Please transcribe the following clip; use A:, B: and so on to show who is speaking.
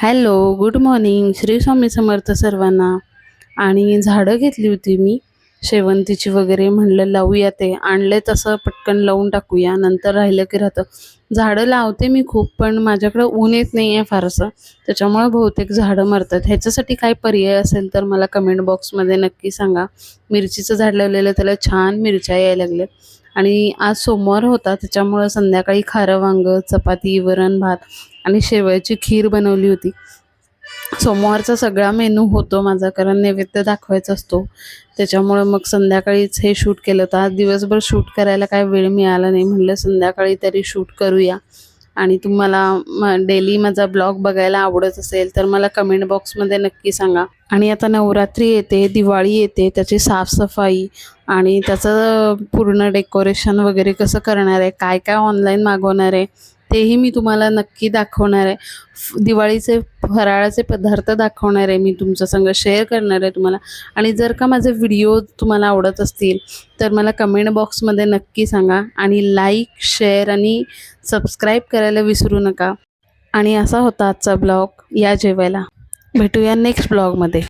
A: Hello, good morning. Shri Swami Samarth सर्वांना. आणि झाडं घेतली होती मी शेवंतीची वगैरे, म्हणलं लावूया. ते आणले तसं पटकन लावून टाकूया, नंतर राहिलं की राहतं. झाडं लावते मी खूप, पण माझ्याकडं ऊन येत नाही आहे फारसं, त्याच्यामुळं बहुतेक झाडं मरतात. ह्याच्यासाठी काय पर्याय असेल तर मला कमेंट बॉक्समध्ये नक्की सांगा. मिरचीचं झाड लावलेलं, त्याला छान मिरच्या यायला लागल्या. आणि आज सोमवार होता, त्याच्यामुळं संध्याकाळी खारं वांगं, चपाती, वरण भात आणि शेवयाची खीर बनवली होती. सोमवारचा सगळा मेनू होतो माझा, कारण नैवेद्य दाखवायचा असतो. त्याच्यामुळं मग संध्याकाळीच हे शूट केलं होतं. आज दिवसभर शूट करायला काय वेळ मिळाला नाही, म्हणलं संध्याकाळी तरी शूट करूया. आणि तुम्हाला डेली माझा ब्लॉग बघायला आवडत असेल तर मला कमेंट बॉक्समध्ये नक्की सांगा. आणि आता नवरात्री येते, दिवाळी येते, त्याची साफसफाई आणि त्याचं पूर्ण डेकोरेशन वगैरे कसं करणार आहे, काय काय ऑनलाईन मागवणार आहे, तेही मी तुम्हाला नक्की दाखवणार आहे. दिवाळीचे फराळाचे पदार्थ दाखवणार आहे, मी तुमच्या संग शेअर करणार आहे तुम्हाला. आणि जर का माझे व्हिडिओ तुम्हाला आवडत असतील तर मला कमेंट बॉक्समध्ये नक्की सांगा. आणि लाईक, शेअर आणि सबस्क्राईब करायला विसरू नका. आणि असा होता आजचा ब्लॉग. या जेवायला. भेटूया नेक्स्ट ब्लॉगमध्ये.